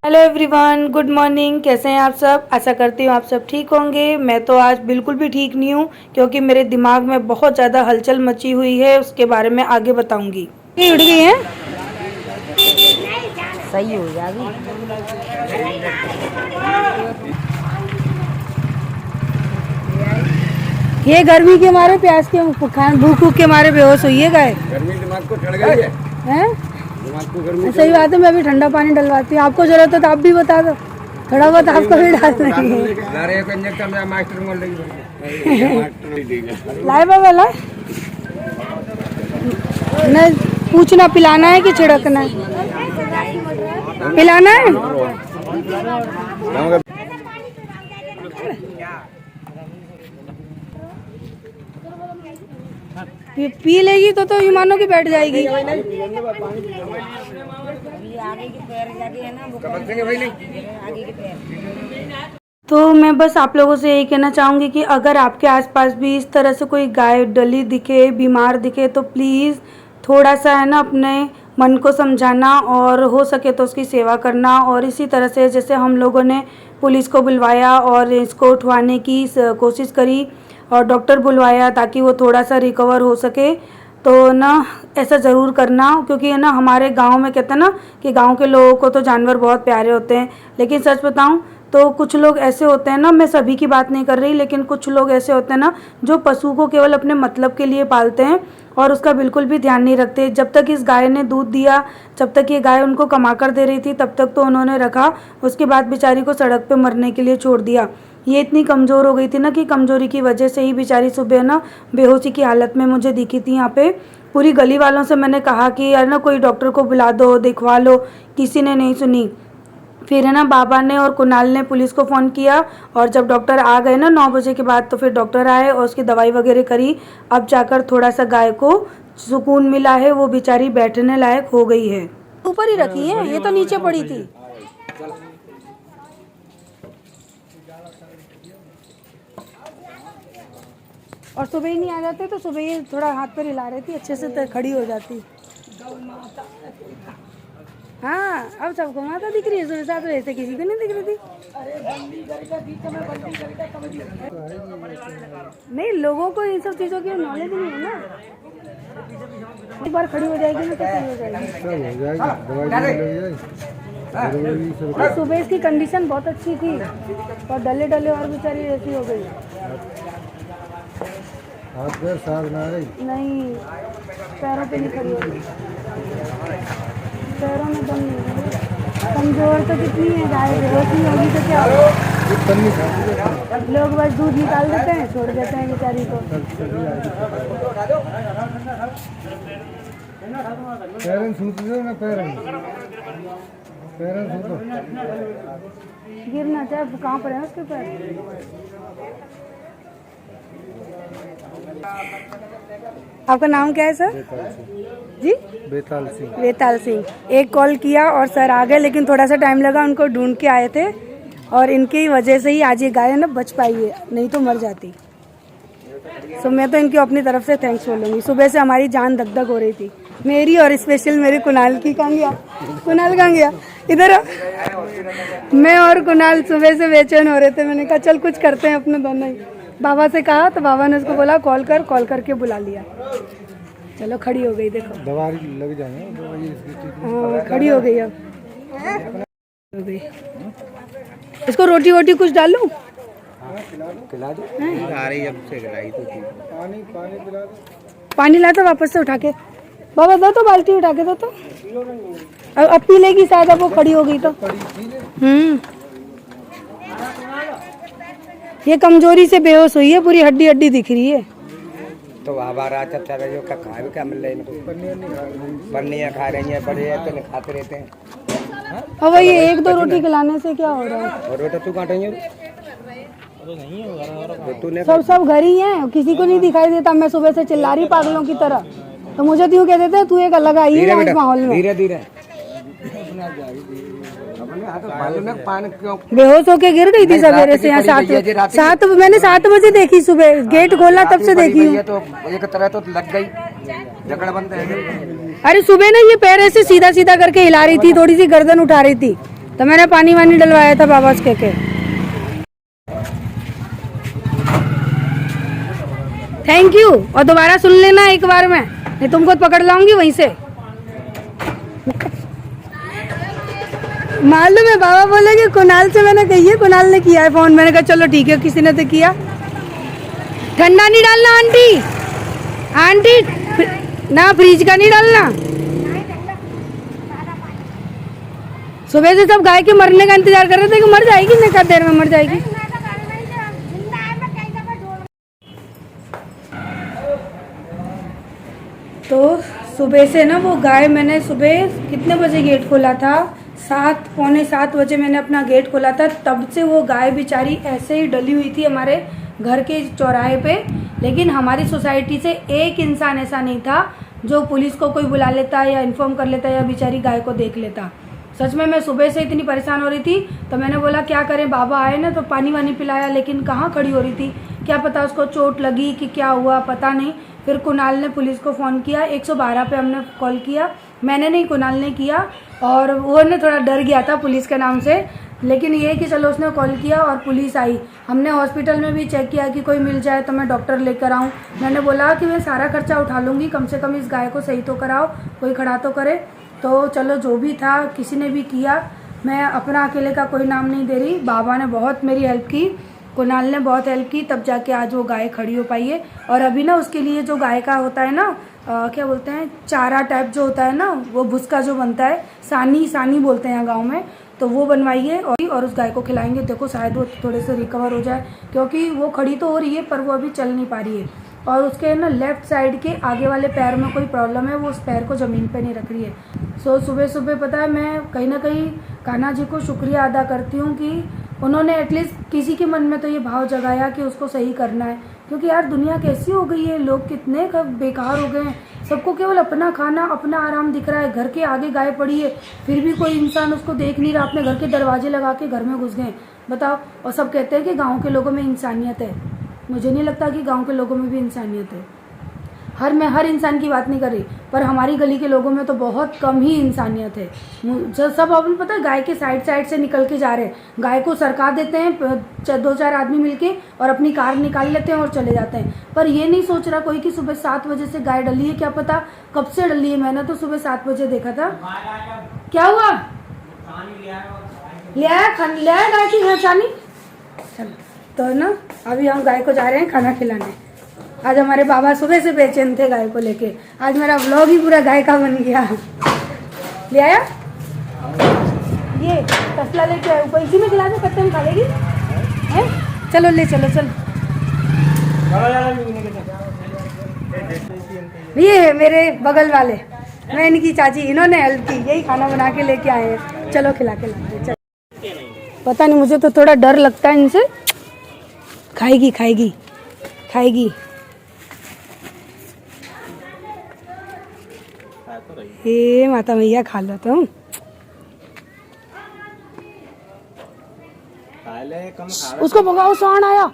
Hello everyone, good morning. कैसे हैं आप सब? आशा करती हूँ आप सब ठीक होंगे। मैं तो आज बिल्कुल भी ठीक नहीं हूँ क्योंकि मेरे दिमाग में बहुत ज़्यादा हलचल मची हुई है। उसके बारे में आगे बताऊंगी। ये उड़ गई है, सही हो जाएगी। ये गर्मी के मारे, प्यास के, भूख के मारे बेहोश हुई है गाय। गर्मी दिमाग को चढ़ गई है। हैं? दिमाग को गर्मी सही बात है। मैं भी ठंडा पानी डलवाती हूँ। आपको जरूरत है तो आप भी बता दो, थोड़ा बहुत आपको भी डाल देंगे। इंजेक्शन मास्टर बोल रही लाए बाबा ला, नहीं पूछना पिलाना है कि छिड़कना है? पिलाना है। ये पी लेगी तो ये मानो कि बैठ जाएगी। तो मैं बस आप लोगों से यही कहना चाहूँगी कि अगर आपके आसपास भी इस तरह से कोई गाय डली दिखे, बीमार दिखे, तो प्लीज़ थोड़ा सा है ना अपने मन को समझाना और हो सके तो उसकी सेवा करना। और इसी तरह से जैसे हम लोगों ने पुलिस को बुलवाया और इसको उठवाने की कोशिश करी और डॉक्टर बुलवाया ताकि वो थोड़ा सा रिकवर हो सके, तो ना ऐसा ज़रूर करना। क्योंकि है ना हमारे गांव में कहते हैं ना कि गांव के लोगों को तो जानवर बहुत प्यारे होते हैं, लेकिन सच बताऊं तो कुछ लोग ऐसे होते हैं ना, मैं सभी की बात नहीं कर रही, लेकिन कुछ लोग ऐसे होते हैं ना जो पशु को केवल अपने मतलब के लिए पालते हैं और उसका बिल्कुल भी ध्यान नहीं रखते। जब तक इस गाय ने दूध दिया, जब तक ये गाय उनको कमा कर दे रही थी, तब तक तो उन्होंने रखा। उसके बाद बेचारी को सड़क पे मरने के लिए छोड़ दिया। ये इतनी कमज़ोर हो गई थी ना कि कमज़ोरी की वजह से ही बेचारी सुबह ना बेहोशी की हालत में मुझे दिखी थी यहाँ पे। पूरी गली वालों से मैंने कहा कि यार ना कोई डॉक्टर को बुला दो, दिखवा लो, किसी ने नहीं सुनी। फिर है ना बाबा ने और कुणाल ने पुलिस को फ़ोन किया और जब डॉक्टर आ गए ना 9 बजे के बाद, तो फिर डॉक्टर आए और उसकी दवाई वगैरह करी। अब जाकर थोड़ा सा गाय को सुकून मिला है, वो बेचारी बैठने लायक हो गई है। ऊपर ही रखी है, ये तो नीचे पड़ी थी। और सुबह ही नहीं आ जाते तो सुबह ही थोड़ा हाथ पर हिला रही थी, अच्छे से खड़ी हो जाती। हाँ, अब सबको माता दिख रही है, सुबह 7 बजे से किसी को नहीं दिख रही थी। नहीं, लोगों को इन सब चीज़ों की नॉलेज नहीं है ना। एक बार खड़ी हो जाएगी ना तो सही हो जाएगी। और सुबह इसकी कंडीशन बहुत अच्छी थी और डले डले और बेचारी ऐसी हो गई। हाथ पैर साफ ना रही, नहीं पैरों पे नहीं खड़ी हो रही, पैरों में दम नहीं है। कमजोर तो कितनी है गाय, बेहोश नहीं होगी तो क्या होगा? लोग बस दूध निकाल देते हैं, छोड़ देते हैं बेचारी को। पैरन सूत दो ना, पैरन सूतो गिरना चाहे, कहाँ पर है उसके पैर? आपका नाम क्या है सर? जी, बेताल सिंह। वेताल सिंह। एक कॉल किया और सर आ गए, लेकिन थोड़ा सा टाइम लगा, उनको ढूंढ के आए थे और इनकी वजह से ही आज ये गाय ना बच पाई है, नहीं तो मर जाती। सो मैं तो इनकी अपनी तरफ से थैंक्स बोलूँगी। सुबह से हमारी जान धक धक हो रही थी, मेरी और स्पेशल मेरे कुणाल की। कहाँ गया कुणाल? कहाँ गया? इधर आ। मैं और कुणाल सुबह से बेचैन हो रहे थे। मैंने कहा चल कुछ करते हैं अपने दोनों ही। बाबा से कहा तो बाबा ने उसको बोला कॉल करके बुला लिया। चलो खड़ी हो गई, देखो दवा लग जाए। हाँ, खड़ी हो गई। अब हो गई। इसको रोटी वोटी कुछ डालूं? खिला दो। आ रही अब से खिलाई तो थी। पानी पिला दो। पानी लाता वापस से उठा के। बाबा दो तो, बाल्टी उठा के दो तो। अब पी लेगी शायद, अब वो खड़ी हो गई तो। ये कमजोरी से बेहोश हुई है, पूरी हड्डी हड्डी दिख रही है। तो हमारा अच्छा रही का खा भी क्या मिल रहा है? पन्नियाँ खा रही हैं, बड़े हैं तो खाते रहते हैं। अब ये 1-2 रोटी खिलाने से क्या हो रहा है? और बेटा तू कहाँ रही है? सब घर ही हैं, किसी को नहीं दिखाई देता। मैं सुबह से चिल्ला रही पागलों की तरह, तो मुझे तो कह देते तू एक अलग आई है इस माहौल में। धीरे धीरे बेहोश होके गिर गई थी सवेरे से। यहाँ 7 मैंने 7 बजे देखी, सुबह गेट खोला तब से देखी हूँ। तो एक तरह तो लग गई, झगड़ा बंद है। अरे सुबह ना ये पैर ऐसे सीधा सीधा करके हिला रही थी, थोड़ी सी गर्दन उठा रही थी, तो मैंने पानी वानी डलवाया था बाबा से के। थैंक यू, और दोबारा सुन लेना एक बार में, नहीं तुमको पकड़ लाऊंगी वहीं से। मालूम है बाबा बोले कि कुणाल से मैंने कही है, कुणाल ने किया है फोन। मैंने कहा चलो ठीक है, किसी ने तो किया। ठंडा नहीं डालना आंटी, आंटी ना फ्रिज का नहीं डालना। सुबह से सब गाय के मरने का इंतजार कर रहे थे कि मर जाएगी, नहीं कर देर में मर जाएगी। तो सुबह से ना वो गाय, मैंने सुबह कितने बजे गेट खोला था, 7 पौने 7 बजे मैंने अपना गेट खोला था। तब से वो गाय बेचारी ऐसे ही डली हुई थी हमारे घर के चौराहे पे। लेकिन हमारी सोसाइटी से एक इंसान ऐसा नहीं था जो पुलिस को कोई बुला लेता या इन्फॉर्म कर लेता या बेचारी गाय को देख लेता। सच में मैं सुबह से इतनी परेशान हो रही थी, तो मैंने बोला क्या करें, बाबा आए ना तो पानी वानी पिलाया, लेकिन कहाँ खड़ी हो रही थी, क्या पता उसको चोट लगी कि क्या हुआ, पता नहीं। फिर कुणाल ने पुलिस को फ़ोन किया, 112 पे हमने कॉल किया, मैंने नहीं कुणाल ने किया। और वो ना थोड़ा डर गया था पुलिस के नाम से, लेकिन ये कि चलो उसने कॉल किया और पुलिस आई। हमने हॉस्पिटल में भी चेक किया कि कोई मिल जाए तो मैं डॉक्टर लेकर आऊँ। मैंने बोला कि मैं सारा खर्चा उठा लूँगी, कम से कम इस गाय को सही तो कराओ, कोई खड़ा तो करे। तो चलो जो भी था, किसी ने भी किया, मैं अपना अकेले का कोई नाम नहीं दे रही। बाबा ने बहुत मेरी हेल्प की, कुणाल ने बहुत हेल्प की, तब जाके आज वो गाय खड़ी हो पाई है। और अभी ना उसके लिए जो गाय का होता है ना, क्या बोलते हैं, चारा टाइप जो होता है ना, वो भुसका जो बनता है, सानी बोलते हैं यहाँ गाँव में, तो वो बनवाइए और उस गाय को खिलाएंगे। देखो शायद वो थोड़े से रिकवर हो जाए, क्योंकि वो खड़ी तो हो रही है पर वो अभी चल नहीं पा रही है। और उसके ना लेफ्ट साइड के आगे वाले पैर में कोई प्रॉब्लम है, वो उस पैर को ज़मीन पे नहीं रख रही है। सो सुबह सुबह पता है, मैं कहीं ना कहीं कान्हा जी को शुक्रिया अदा करती हूँ कि उन्होंने एटलीस्ट किसी के मन में तो ये भाव जगाया कि उसको सही करना है। क्योंकि यार दुनिया कैसी हो गई है, लोग कितने बेकार हो गए हैं, सबको केवल अपना खाना अपना आराम दिख रहा है। घर के आगे गाय पड़ी है, फिर भी कोई इंसान उसको देख नहीं रहा, अपने घर के दरवाजे लगा के घर में घुस गए, बताओ। और सब कहते हैं कि गाँव के लोगों में इंसानियत है। मुझे नहीं लगता कि गांव के लोगों में भी इंसानियत है। मैं हर इंसान की बात नहीं कर रही, पर हमारी गली के लोगों में तो बहुत कम ही इंसानियत है। जो सब अपन पता है गाय के साइड से निकल के जा रहे हैं, गाय को सरका देते हैं 2-4 आदमी मिलके और अपनी कार निकाल लेते हैं और चले जाते हैं। पर ये नहीं सोच रहा कोई कि सुबह 7 बजे से गाय डली है, क्या पता कब से डली है। मैंने तो सुबह 7 बजे देखा था। क्या हुआ, ले आया गाय की घरचानी। चलो तो ना अभी हम गाय को जा रहे हैं खाना खिलाने। आज हमारे बाबा सुबह से बेचैन थे गाय को लेके, आज मेरा व्लॉग ही पूरा गाय का बन गया। ले आया ये तसला लेके आया, ऊपर इसी में खिला दो, कत्ते में खा लेगी है। चलो ले चलो चलो। ये है मेरे बगल वाले, मैं इनकी चाची, इन्होंने हेल्प की, यही खाना बना के लेके आए हैं। चलो खिला के लाते। चलो पता नहीं, मुझे तो थोड़ा डर लगता है इनसे। खाएगी खाएगी खाएगी। हे माता मैया खा लो तुम। उसको भगाओ, सांड आया।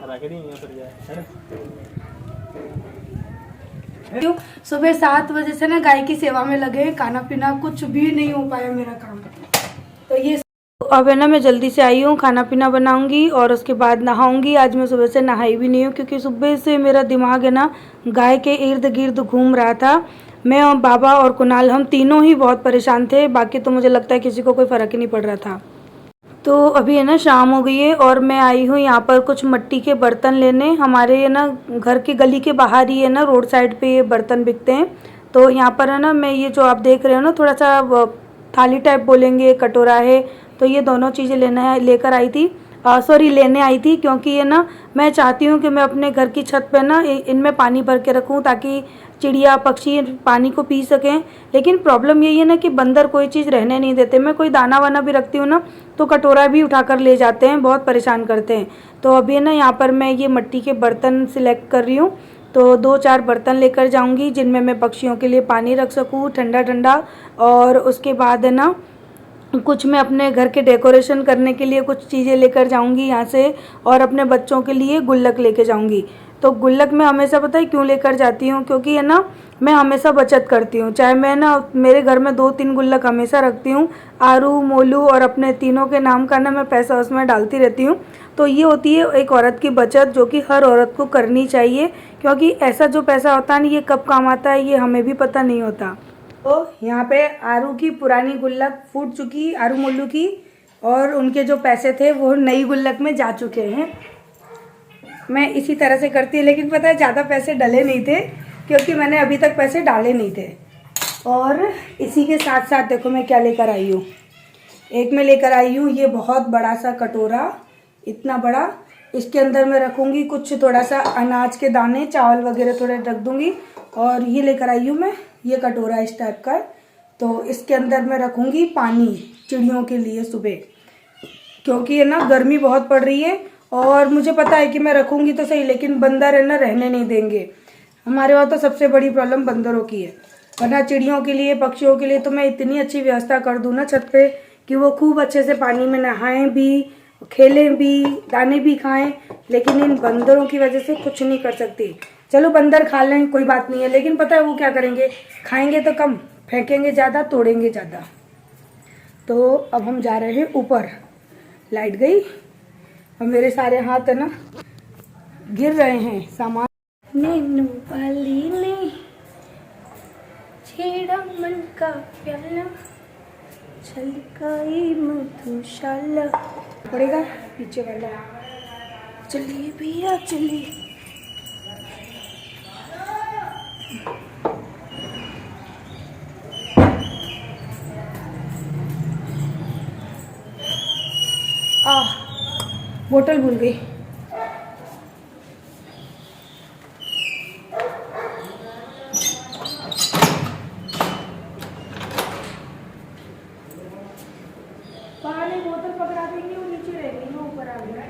सुबह 7 बजे से ना गाय की सेवा में लगे, खाना पीना कुछ भी नहीं हो पाया मेरा काम। तो ये अब है ना, मैं जल्दी से आई हूँ, खाना पीना बनाऊंगी और उसके बाद नहाऊंगी। आज मैं सुबह से नहाई भी नहीं हूँ, क्योंकि सुबह से मेरा दिमाग है ना गाय के इर्द गिर्द घूम रहा था। मैं और बाबा और कुणाल, हम तीनों ही बहुत परेशान थे, बाकी तो मुझे लगता है किसी को कोई फ़र्क ही नहीं पड़ रहा था। तो अभी है ना शाम हो गई है और मैं आई हूँ यहाँ पर कुछ मिट्टी के बर्तन लेने। हमारे है ना घर की गली के बाहर ही है ना, रोड साइड पे ये बर्तन बिकते हैं। तो यहाँ पर है ना, मैं ये जो आप देख रहे हो ना, थोड़ा सा थाली टाइप बोलेंगे, कटोरा है, तो ये दोनों चीज़ें लेकर आई थी, लेने आई थी। क्योंकि ये ना मैं चाहती हूँ कि मैं अपने घर की छत पे ना इनमें पानी भर के रखूँ, ताकि चिड़िया पक्षी पानी को पी सकें। लेकिन प्रॉब्लम यही है ना कि बंदर कोई चीज़ रहने नहीं देते। मैं कोई दाना वाना भी रखती हूँ ना, तो कटोरा भी उठाकर ले जाते हैं, बहुत परेशान करते हैं। तो अभी ना यहाँ पर मैं ये मिट्टी के बर्तन सिलेक्ट कर रही हूँ। तो 2-4 बर्तन लेकर जाऊँगी, जिनमें मैं पक्षियों के लिए पानी रख सकूँ ठंडा ठंडा। और उसके बाद है ना कुछ मैं अपने घर के डेकोरेशन करने के लिए कुछ चीज़ें लेकर जाऊंगी यहाँ से, और अपने बच्चों के लिए गुल्लक लेके जाऊंगी। तो गुल्लक मैं हमेशा पता है क्यों लेकर जाती हूँ, क्योंकि है ना मैं हमेशा बचत करती हूँ। चाहे मैं ना मेरे घर में 2-3 गुल्लक हमेशा रखती हूँ, आरू मोलू और अपने तीनों के नाम का ना मैं पैसा उसमें डालती रहती हूँ। तो ये होती है एक औरत की बचत, जो कि हर औरत को करनी चाहिए, क्योंकि ऐसा जो पैसा होता है ना ये कब काम आता है ये हमें भी पता नहीं होता। तो यहाँ पे आरू की पुरानी गुल्लक फूट चुकी, आरू मोलू की, और उनके जो पैसे थे वो नई गुल्लक में जा चुके हैं। मैं इसी तरह से करती हूँ, लेकिन पता है ज़्यादा पैसे डले नहीं थे, क्योंकि मैंने अभी तक पैसे डाले नहीं थे। और इसी के साथ साथ देखो मैं क्या लेकर आई हूँ। एक मैं लेकर आई हूँ ये बहुत बड़ा सा कटोरा, इतना बड़ा। इसके अंदर मैं रखूँगी कुछ थोड़ा सा अनाज के दाने, चावल वगैरह थोड़े रख दूँगी। और ये लेकर आई हूँ मैं ये कटोरा इस टाइप का। तो इसके अंदर मैं रखूँगी पानी चिड़ियों के लिए सुबह, क्योंकि है ना गर्मी बहुत पड़ रही है। और मुझे पता है कि मैं रखूँगी तो सही, लेकिन बंदर है ना रहने नहीं देंगे। हमारे वहाँ तो सबसे बड़ी प्रॉब्लम बंदरों की है। वरना चिड़ियों के लिए, पक्षियों के लिए तो मैं इतनी अच्छी व्यवस्था कर दूँ ना छत पे कि वो खूब अच्छे से पानी में नहाएं भी, खेलें भी, दाने भी खाएं। लेकिन इन बंदरों की वजह से कुछ नहीं कर सकती। चलो बंदर खा लें कोई बात नहीं है, लेकिन पता है वो क्या करेंगे, खाएंगे तो कम, फेंकेंगे ज़्यादा, तोड़ेंगे ज़्यादा। तो अब हम जा रहे हैं ऊपर। लाइट गई और मेरे सारे हाथ है ना गिर रहे हैं सामान। नैनू वाली ने छेड़ा मन का प्याला, छलकाई मधुशाला। पड़ेगा पीछे वाला। चलिए भैया चलिए। बोतल भूल गई। पानी बोतल पकड़ा देंगे, वो नीचे रहेगी, वो ऊपर आ गया।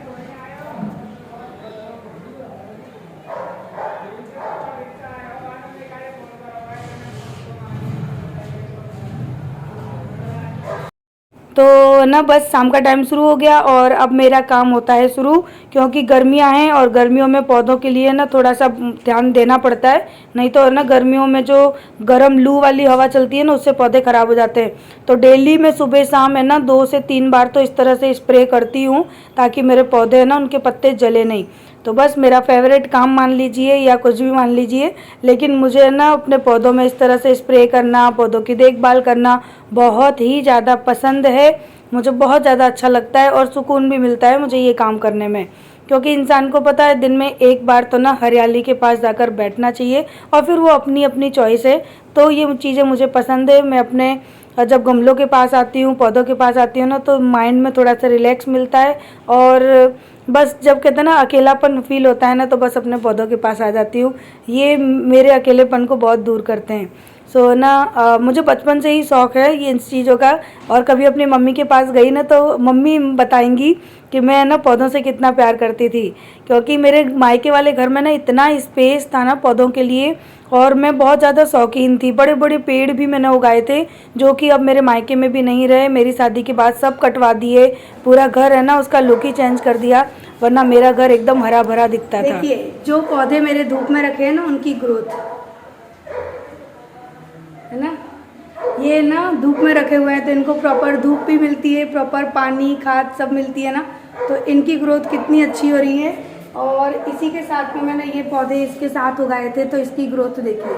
तो ना बस शाम का टाइम शुरू हो गया और अब मेरा काम होता है शुरू, क्योंकि गर्मियां हैं और गर्मियों में पौधों के लिए ना थोड़ा सा ध्यान देना पड़ता है। नहीं तो ना गर्मियों में जो गर्म लू वाली हवा चलती है ना उससे पौधे ख़राब हो जाते हैं। तो डेली मैं सुबह शाम है ना 2 से 3 बार तो इस तरह से स्प्रे करती हूँ, ताकि मेरे पौधे है ना उनके पत्ते जले नहीं। तो बस मेरा फेवरेट काम मान लीजिए या कुछ भी मान लीजिए, लेकिन मुझे ना अपने पौधों में इस तरह से स्प्रे करना, पौधों की देखभाल करना बहुत ही ज़्यादा पसंद है। मुझे बहुत ज़्यादा अच्छा लगता है और सुकून भी मिलता है मुझे ये काम करने में, क्योंकि इंसान को पता है दिन में एक बार तो ना हरियाली के पास जाकर बैठना चाहिए, और फिर वो अपनी अपनी चॉइस है। तो ये चीज़ें मुझे पसंद है। मैं अपने जब गमलों के पास आती हूँ, पौधों के पास आती हूँ ना, तो माइंड में थोड़ा सा रिलैक्स मिलता है। और बस जब कहते हैं ना अकेलापन फील होता है ना, तो बस अपने पौधों के पास आ जाती हूँ। ये मेरे अकेलेपन को बहुत दूर करते हैं। सो ना मुझे बचपन से ही शौक़ है ये इन चीज़ों का। और कभी अपनी मम्मी के पास गई ना तो मम्मी बताएंगी कि मैं ना पौधों से कितना प्यार करती थी, क्योंकि मेरे मायके वाले घर में ना इतना स्पेस था ना पौधों के लिए, और मैं बहुत ज़्यादा शौकीन थी। बड़े बड़े पेड़ भी मैंने उगाए थे, जो कि अब मेरे मायके में भी नहीं रहे। मेरी शादी के बाद सब कटवा दिए, पूरा घर है ना उसका लुक ही चेंज कर दिया, वरना मेरा घर एकदम हरा भरा दिखता था। देखिए जो पौधे मेरे धूप में रखे हैं ना, उनकी ग्रोथ है ना, ये ना धूप में रखे हुए हैं तो इनको प्रॉपर धूप भी मिलती है, प्रॉपर पानी खाद सब मिलती है ना, तो इनकी ग्रोथ कितनी अच्छी हो रही है। और इसी के साथ में मैंने ये पौधे इसके साथ उगाए थे, तो इसकी ग्रोथ देखिए।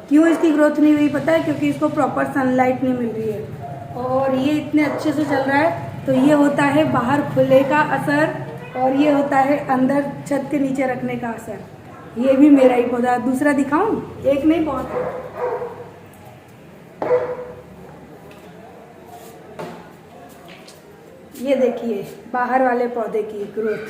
क्यों इसकी ग्रोथ नहीं हुई पता है, क्योंकि इसको प्रॉपर सनलाइट नहीं मिल रही है। और ये इतने अच्छे से चल रहा है, तो ये होता है बाहर खुले का असर, और ये होता है अंदर छत के नीचे रखने का असर। ये भी मेरा ही पौधा। दूसरा दिखाऊं? एक नहीं, बहुत है। ये देखिए बाहर वाले पौधे की ग्रोथ,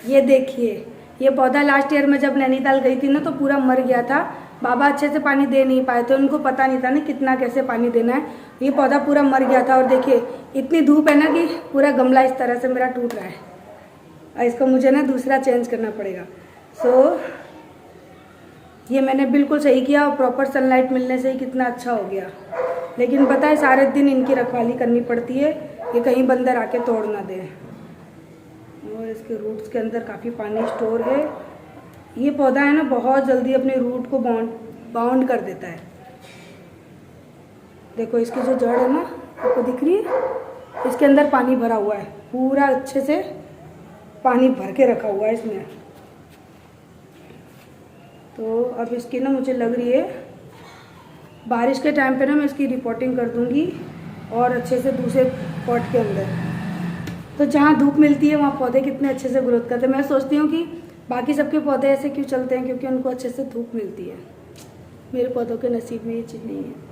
ये देखिए। ये पौधा लास्ट ईयर में जब नैनीताल गई थी ना, तो पूरा मर गया था। बाबा अच्छे से पानी दे नहीं पाए थे, उनको पता नहीं था ना कितना कैसे पानी देना है। ये पौधा पूरा मर गया था। और देखिए इतनी धूप है ना कि पूरा गमला इस तरह से मेरा टूट रहा है, और इसको मुझे ना दूसरा चेंज करना पड़ेगा। सो ये मैंने बिल्कुल सही किया, और प्रॉपर सनलाइट मिलने से ही कितना अच्छा हो गया। लेकिन पता है सारे दिन इनकी रखवाली करनी पड़ती है, ये कहीं बंदर आके तोड़ ना दे। और इसके रूट्स के अंदर काफ़ी पानी स्टोर है। ये पौधा है ना बहुत जल्दी अपने रूट को बाउंड कर देता है। देखो इसकी जो जड़ है ना, आपको दिख रही है, इसके अंदर पानी भरा हुआ है, पूरा अच्छे से पानी भर के रखा हुआ है इसमें। तो अब इसकी ना मुझे लग रही है बारिश के टाइम पे ना मैं इसकी रिपोर्टिंग कर दूंगी और अच्छे से दूसरे पॉट के अंदर। तो जहाँ धूप मिलती है वहाँ पौधे कितने अच्छे से ग्रोथ करते हैं। मैं सोचती हूँ कि बाकी सबके पौधे ऐसे क्यों चलते हैं, क्योंकि उनको अच्छे से धूप मिलती है। मेरे पौधों के नसीब में ये चीज़ नहीं है।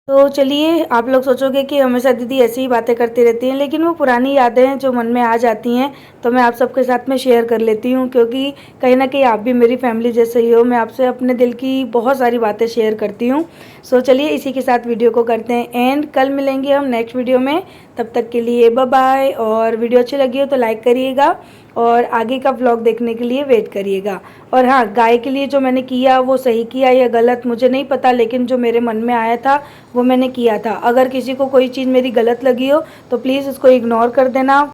तो चलिए, आप लोग सोचोगे कि हमेशा दीदी ऐसी ही बातें करती रहती हैं, लेकिन वो पुरानी यादें हैं जो मन में आ जाती हैं, तो मैं आप सबके साथ में शेयर कर लेती हूँ, क्योंकि कहीं ना कहीं आप भी मेरी फैमिली जैसे ही हो। मैं आपसे अपने दिल की बहुत सारी बातें शेयर करती हूँ। सो चलिए, इसी के साथ वीडियो को करते हैं एंड। कल मिलेंगे हम नेक्स्ट वीडियो में, तब तक के लिए बाय बाय। और वीडियो अच्छी लगी हो तो लाइक करिएगा और आगे का व्लॉग देखने के लिए वेट करिएगा। और हाँ, गाय के लिए जो मैंने किया वो सही किया या गलत मुझे नहीं पता, लेकिन जो मेरे मन में आया था वो मैंने किया था। अगर किसी को कोई चीज़ मेरी गलत लगी हो तो प्लीज़ उसको इग्नोर कर देना।